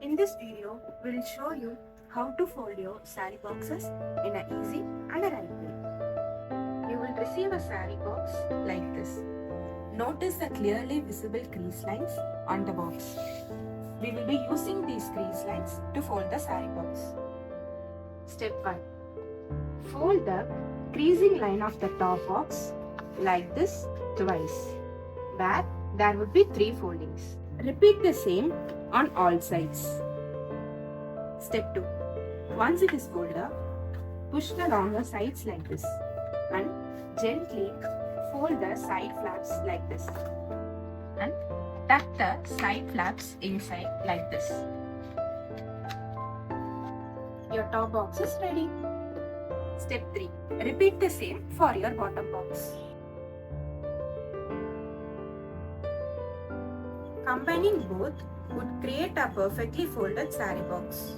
In this video, we'll show you how to fold your saree boxes in an easy and a right way. You will receive a saree box like this. Notice the clearly visible crease lines on the box. We will be using these crease lines to fold the saree box. Step 1. Fold the creasing line of the top box like this twice, where there would be 3 foldings. Repeat the same on all sides. Step 2. Once it is folded up, push the longer sides like this and gently fold the side flaps like this and tuck the side flaps inside like this. Your top box is ready. Step 3. Repeat the same for your bottom box. Combining both would create a perfectly folded saree box.